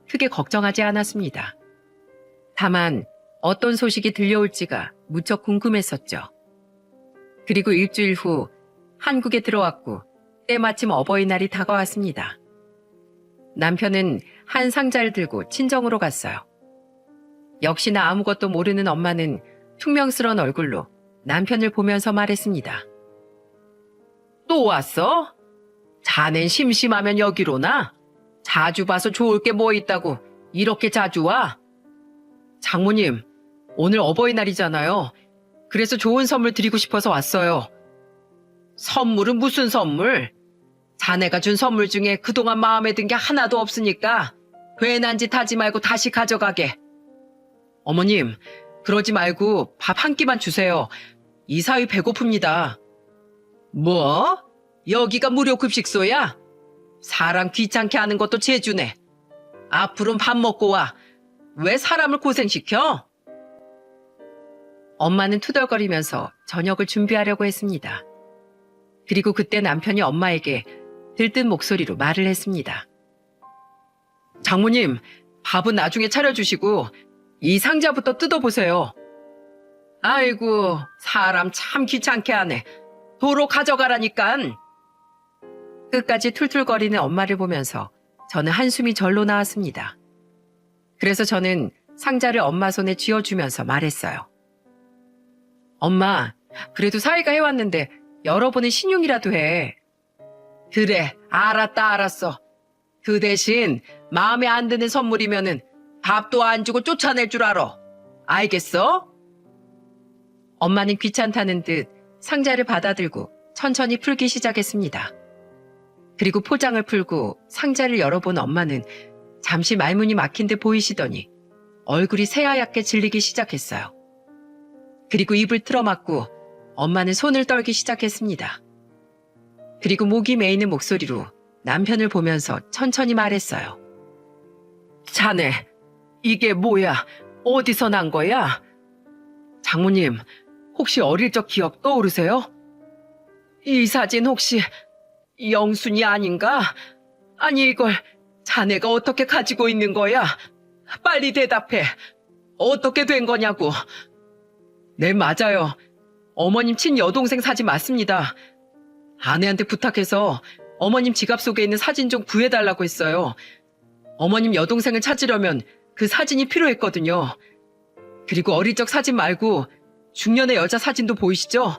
크게 걱정하지 않았습니다. 다만 어떤 소식이 들려올지가 무척 궁금했었죠. 그리고 일주일 후 한국에 들어왔고 때마침 어버이날이 다가왔습니다. 남편은 한 상자를 들고 친정으로 갔어요. 역시나 아무것도 모르는 엄마는 퉁명스러운 얼굴로 남편을 보면서 말했습니다. 또 왔어? 자넨 심심하면 여기로나? 자주 봐서 좋을 게 뭐 있다고 이렇게 자주 와? 장모님, 오늘 어버이날이잖아요. 그래서 좋은 선물 드리고 싶어서 왔어요. 선물은 무슨 선물? 자네가 준 선물 중에 그동안 마음에 든 게 하나도 없으니까 괜한 짓 하지 말고 다시 가져가게. 어머님, 그러지 말고 밥 한 끼만 주세요. 이 사위 배고픕니다. 뭐? 여기가 무료 급식소야? 사람 귀찮게 하는 것도 재주네. 앞으로는 밥 먹고 와. 왜 사람을 고생시켜? 엄마는 투덜거리면서 저녁을 준비하려고 했습니다. 그리고 그때 남편이 엄마에게 들뜬 목소리로 말을 했습니다. 장모님, 밥은 나중에 차려주시고 이 상자부터 뜯어보세요. 아이고, 사람 참 귀찮게 하네. 도로 가져가라니깐. 끝까지 툴툴거리는 엄마를 보면서 저는 한숨이 절로 나왔습니다. 그래서 저는 상자를 엄마 손에 쥐어주면서 말했어요. 엄마, 그래도 사위가 해왔는데 열어보는 신용이라도 해. 그래, 알았어. 그 대신 마음에 안 드는 선물이면은 밥도 안 주고 쫓아낼 줄 알아. 알겠어? 엄마는 귀찮다는 듯 상자를 받아들고 천천히 풀기 시작했습니다. 그리고 포장을 풀고 상자를 열어본 엄마는 잠시 말문이 막힌 듯 보이시더니 얼굴이 새하얗게 질리기 시작했어요. 그리고 입을 틀어막고 엄마는 손을 떨기 시작했습니다. 그리고 목이 메이는 목소리로 남편을 보면서 천천히 말했어요. 자네, 이게 뭐야? 어디서 난 거야? 장모님, 혹시 어릴 적 기억 떠오르세요? 이 사진 혹시 영순이 아닌가? 아니 이걸 자네가 어떻게 가지고 있는 거야? 빨리 대답해. 어떻게 된 거냐고. 네, 맞아요. 어머님 친여동생 사진 맞습니다. 아내한테 부탁해서 어머님 지갑 속에 있는 사진 좀 구해달라고 했어요. 어머님 여동생을 찾으려면 그 사진이 필요했거든요. 그리고 어릴 적 사진 말고 중년의 여자 사진도 보이시죠?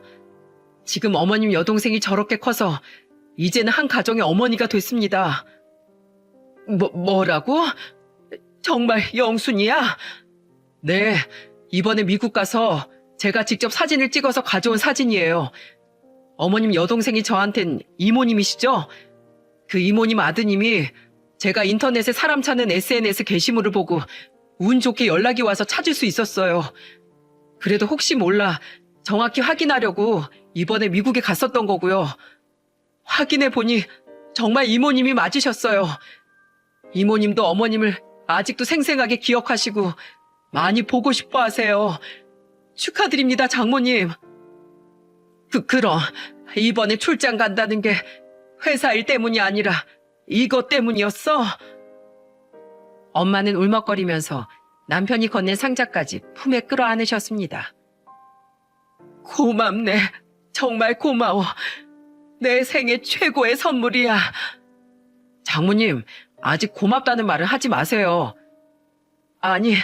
지금 어머님 여동생이 저렇게 커서 이제는 한 가정의 어머니가 됐습니다. 뭐라고? 정말 영순이야? 네, 이번에 미국 가서 제가 직접 사진을 찍어서 가져온 사진이에요. 어머님 여동생이 저한텐 이모님이시죠? 그 이모님 아드님이 제가 인터넷에 사람 찾는 SNS 게시물을 보고 운 좋게 연락이 와서 찾을 수 있었어요. 그래도 혹시 몰라 정확히 확인하려고 이번에 미국에 갔었던 거고요. 확인해 보니 정말 이모님이 맞으셨어요. 이모님도 어머님을 아직도 생생하게 기억하시고 많이 보고 싶어 하세요. 축하드립니다, 장모님. 그럼 이번에 출장 간다는 게 회사 일 때문이 아니라 이것 때문이었어? 엄마는 울먹거리면서 남편이 건넨 상자까지 품에 끌어안으셨습니다. 고맙네. 정말 고마워. 내 생애 최고의 선물이야. 장모님, 아직 고맙다는 말을 하지 마세요. 아니,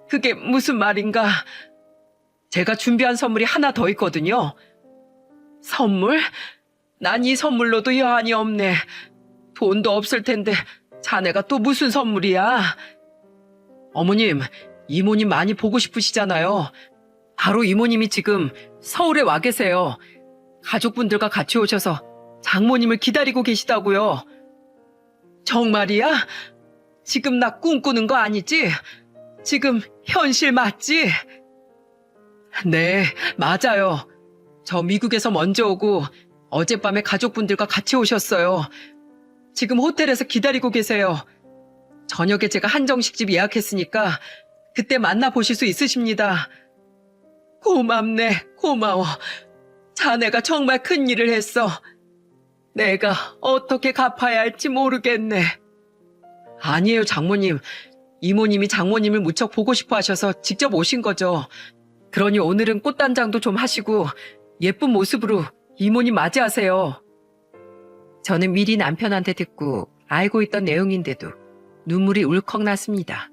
그게 무슨 말인가? 제가 준비한 선물이 하나 더 있거든요. 선물? 난 이 선물로도 여한이 없네. 돈도 없을 텐데 자네가 또 무슨 선물이야? 어머님, 이모님 많이 보고 싶으시잖아요. 바로 이모님이 지금 서울에 와 계세요. 가족분들과 같이 오셔서 장모님을 기다리고 계시다고요. 정말이야? 지금 나 꿈꾸는 거 아니지? 지금 현실 맞지? 네, 맞아요. 저 미국에서 먼저 오고 어젯밤에 가족분들과 같이 오셨어요. 지금 호텔에서 기다리고 계세요. 저녁에 제가 한정식집 예약했으니까 그때 만나보실 수 있으십니다. 고맙네, 고마워. 자네가 정말 큰일을 했어. 내가 어떻게 갚아야 할지 모르겠네. 아니에요, 장모님. 이모님이 장모님을 무척 보고 싶어 하셔서 직접 오신 거죠. 그러니 오늘은 꽃단장도 좀 하시고 예쁜 모습으로 이모님 맞이하세요. 저는 미리 남편한테 듣고 알고 있던 내용인데도 눈물이 울컥 났습니다.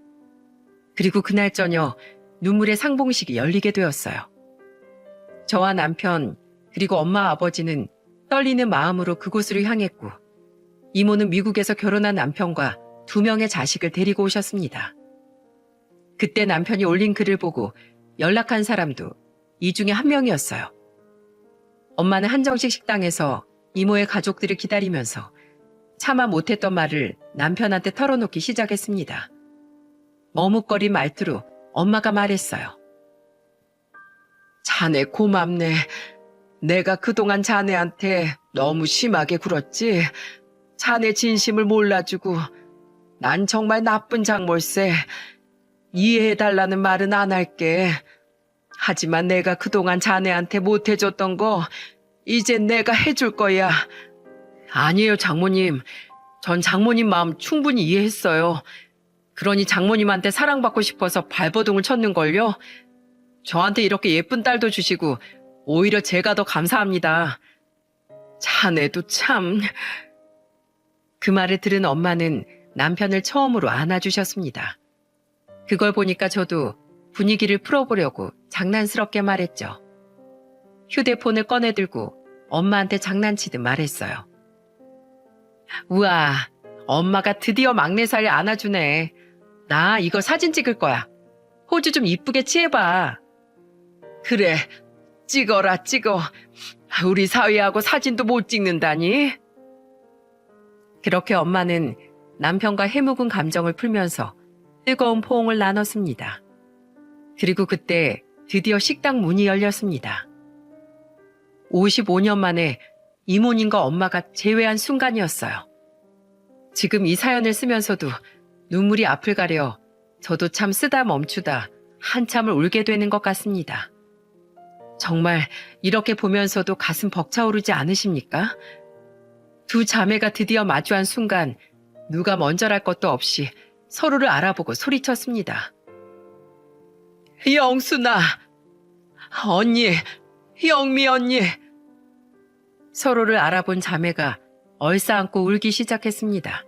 그리고 그날 저녁 눈물의 상봉식이 열리게 되었어요. 저와 남편 그리고 엄마 아버지는 떨리는 마음으로 그곳으로 향했고 이모는 미국에서 결혼한 남편과 2명의 자식을 데리고 오셨습니다. 그때 남편이 올린 글을 보고 연락한 사람도 이 중에 한 명이었어요. 엄마는 한정식 식당에서 이모의 가족들을 기다리면서 차마 못했던 말을 남편한테 털어놓기 시작했습니다. 머뭇거린 말투로 엄마가 말했어요. 자네 고맙네. 내가 그동안 자네한테 너무 심하게 굴었지. 자네 진심을 몰라주고 난 정말 나쁜 장몰세. 이해해달라는 말은 안 할게. 하지만 내가 그동안 자네한테 못해줬던 거 이젠 내가 해줄 거야. 아니에요, 장모님. 전 장모님 마음 충분히 이해했어요. 그러니 장모님한테 사랑받고 싶어서 발버둥을 쳤는걸요. 저한테 이렇게 예쁜 딸도 주시고 오히려 제가 더 감사합니다. 자네도 참... 그 말을 들은 엄마는 남편을 처음으로 안아주셨습니다. 그걸 보니까 저도 분위기를 풀어보려고 장난스럽게 말했죠. 휴대폰을 꺼내들고 엄마한테 장난치듯 말했어요. 우와, 엄마가 드디어 막내살 안아주네. 나 이거 사진 찍을 거야. 포즈 좀 이쁘게 취해봐. 그래, 찍어라 찍어. 우리 사위하고 사진도 못 찍는다니. 그렇게 엄마는 남편과 해묵은 감정을 풀면서 뜨거운 포옹을 나눴습니다. 그리고 그때 드디어 식당 문이 열렸습니다. 55년 만에 이모님과 엄마가 재회한 순간이었어요. 지금 이 사연을 쓰면서도 눈물이 앞을 가려 저도 참 쓰다 멈추다 한참을 울게 되는 것 같습니다. 정말 이렇게 보면서도 가슴 벅차오르지 않으십니까? 두 자매가 드디어 마주한 순간 누가 먼저랄 것도 없이 서로를 알아보고 소리쳤습니다. 영순아, 언니, 영미 언니. 서로를 알아본 자매가 얼싸안고 울기 시작했습니다.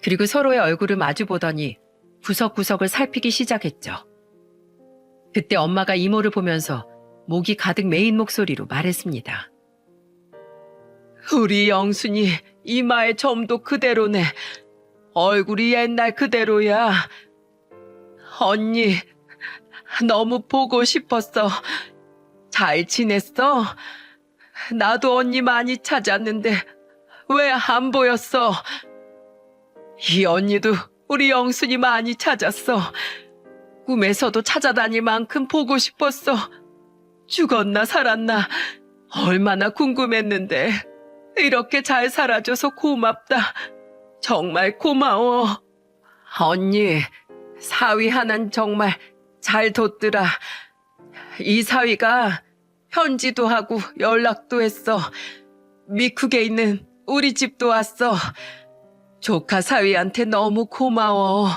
그리고 서로의 얼굴을 마주보더니 구석구석을 살피기 시작했죠. 그때 엄마가 이모를 보면서 목이 가득 메인 목소리로 말했습니다. 우리 영순이 이마의 점도 그대로네. 얼굴이 옛날 그대로야. 언니, 너무 보고 싶었어. 잘 지냈어? 나도 언니 많이 찾았는데 왜 안 보였어? 이 언니도 우리 영순이 많이 찾았어. 꿈에서도 찾아다닐 만큼 보고 싶었어. 죽었나 살았나 얼마나 궁금했는데 이렇게 잘 살아줘서 고맙다. 정말 고마워. 언니, 사위 하나는 정말 잘 뒀더라. 이 사위가 편지도 하고 연락도 했어. 미국에 있는 우리 집도 왔어. 조카 사위한테 너무 고마워.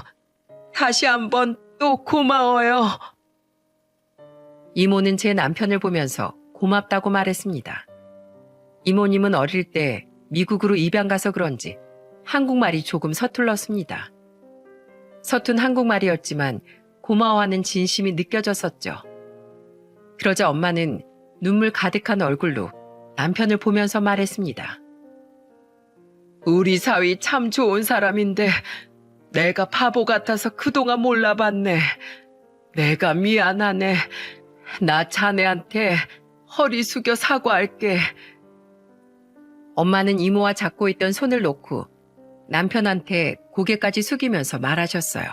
다시 한번 또 고마워요. 이모는 제 남편을 보면서 고맙다고 말했습니다. 이모님은 어릴 때 미국으로 입양 가서 그런지 한국말이 조금 서툴렀습니다. 서툰 한국말이었지만 고마워하는 진심이 느껴졌었죠. 그러자 엄마는 눈물 가득한 얼굴로 남편을 보면서 말했습니다. 우리 사위 참 좋은 사람인데 내가 바보 같아서 그동안 몰라봤네. 내가 미안하네. 나 자네한테 허리 숙여 사과할게. 엄마는 이모와 잡고 있던 손을 놓고 남편한테 고개까지 숙이면서 말하셨어요.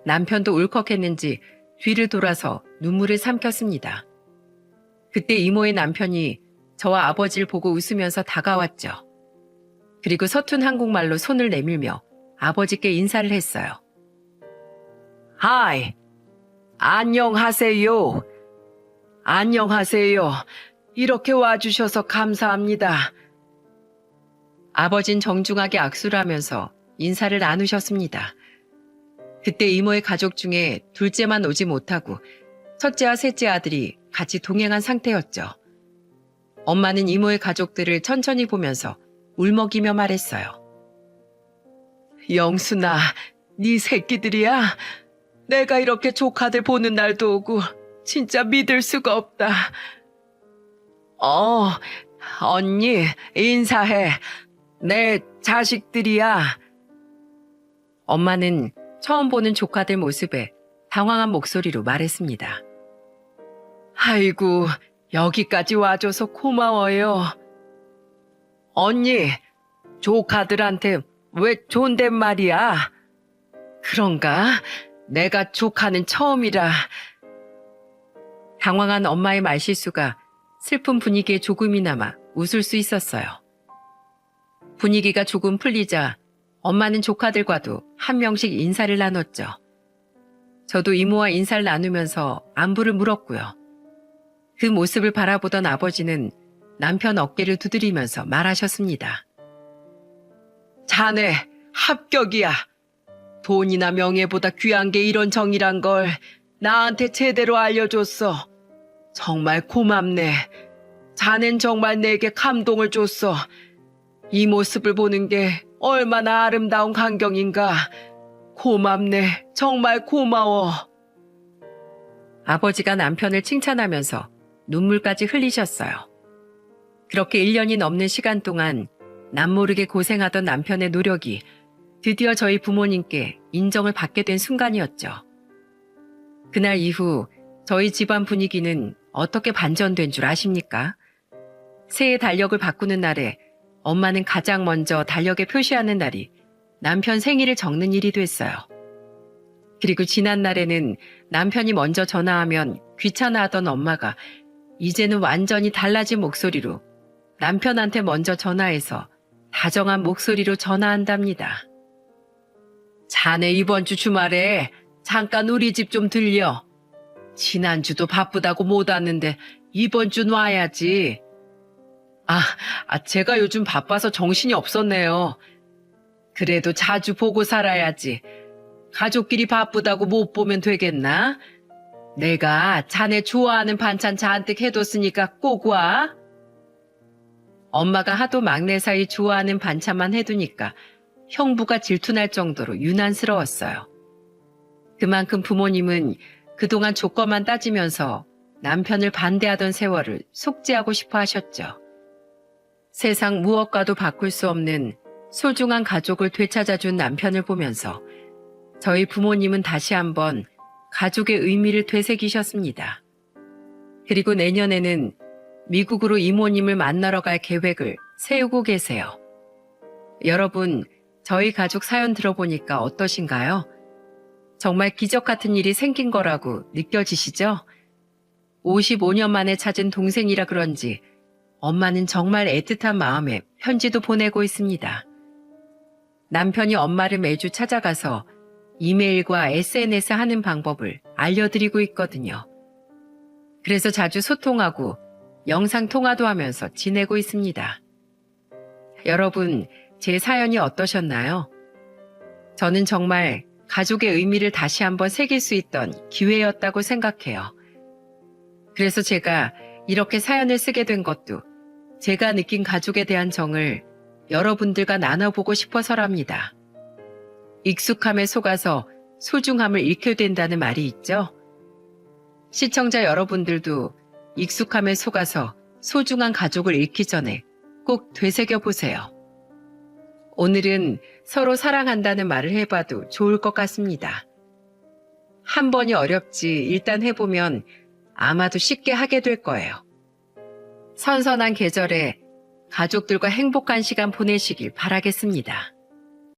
남편도 울컥했는지 뒤를 돌아서 눈물을 삼켰습니다. 그때 이모의 남편이 저와 아버지를 보고 웃으면서 다가왔죠. 그리고 서툰 한국말로 손을 내밀며 아버지께 인사를 했어요. 하이, 안녕하세요. 안녕하세요. 이렇게 와주셔서 감사합니다. 아버진 정중하게 악수를 하면서 인사를 나누셨습니다. 그때 이모의 가족 중에 둘째만 오지 못하고 첫째와 셋째 아들이 같이 동행한 상태였죠. 엄마는 이모의 가족들을 천천히 보면서 울먹이며 말했어요. 영순아, 네 새끼들이야? 내가 이렇게 조카들 보는 날도 오고 진짜 믿을 수가 없다. 언니, 인사해. 내 자식들이야. 엄마는 처음 보는 조카들 모습에 당황한 목소리로 말했습니다. 아이고, 여기까지 와줘서 고마워요. 언니, 조카들한테 왜 존댓말이야? 그런가? 내가 조카는 처음이라. 당황한 엄마의 말실수가 슬픈 분위기에 조금이나마 웃을 수 있었어요. 분위기가 조금 풀리자 엄마는 조카들과도 한 명씩 인사를 나눴죠. 저도 이모와 인사를 나누면서 안부를 물었고요. 그 모습을 바라보던 아버지는 남편 어깨를 두드리면서 말하셨습니다. 자네 합격이야. 돈이나 명예보다 귀한 게 이런 정이란 걸 나한테 제대로 알려줬어. 정말 고맙네. 자넨 정말 내게 감동을 줬어. 이 모습을 보는 게 얼마나 아름다운 광경인가. 고맙네. 정말 고마워. 아버지가 남편을 칭찬하면서 눈물까지 흘리셨어요. 그렇게 1년이 넘는 시간 동안 남모르게 고생하던 남편의 노력이 드디어 저희 부모님께 인정을 받게 된 순간이었죠. 그날 이후 저희 집안 분위기는 어떻게 반전된 줄 아십니까? 새해 달력을 바꾸는 날에 엄마는 가장 먼저 달력에 표시하는 날이 남편 생일을 적는 일이 됐어요. 그리고 지난 날에는 남편이 먼저 전화하면 귀찮아하던 엄마가 이제는 완전히 달라진 목소리로 남편한테 먼저 전화해서 다정한 목소리로 전화한답니다. 자네 이번 주 주말에 잠깐 우리 집 좀 들려. 지난주도 바쁘다고 못 왔는데 이번 주 와야지. 제가 요즘 바빠서 정신이 없었네요. 그래도 자주 보고 살아야지. 가족끼리 바쁘다고 못 보면 되겠나? 내가 자네 좋아하는 반찬 잔뜩 해뒀으니까 꼭 와. 엄마가 하도 막내 사이 좋아하는 반찬만 해두니까 형부가 질투날 정도로 유난스러웠어요. 그만큼 부모님은 그동안 조건만 따지면서 남편을 반대하던 세월을 속죄하고 싶어 하셨죠. 세상 무엇과도 바꿀 수 없는 소중한 가족을 되찾아준 남편을 보면서 저희 부모님은 다시 한번 가족의 의미를 되새기셨습니다. 그리고 내년에는 미국으로 이모님을 만나러 갈 계획을 세우고 계세요. 여러분, 저희 가족 사연 들어보니까 어떠신가요? 정말 기적 같은 일이 생긴 거라고 느껴지시죠? 55년 만에 찾은 동생이라 그런지 엄마는 정말 애틋한 마음에 편지도 보내고 있습니다. 남편이 엄마를 매주 찾아가서 이메일과 SNS 하는 방법을 알려드리고 있거든요. 그래서 자주 소통하고 영상통화도 하면서 지내고 있습니다. 여러분, 제 사연이 어떠셨나요? 저는 정말 가족의 의미를 다시 한번 새길 수 있던 기회였다고 생각해요. 그래서 제가 이렇게 사연을 쓰게 된 것도 제가 느낀 가족에 대한 정을 여러분들과 나눠보고 싶어서랍니다. 익숙함에 속아서 소중함을 잃게 된다는 말이 있죠? 시청자 여러분들도 익숙함에 속아서 소중한 가족을 잃기 전에 꼭 되새겨보세요. 오늘은 서로 사랑한다는 말을 해봐도 좋을 것 같습니다. 한 번이 어렵지 일단 해보면 아마도 쉽게 하게 될 거예요. 선선한 계절에 가족들과 행복한 시간 보내시길 바라겠습니다.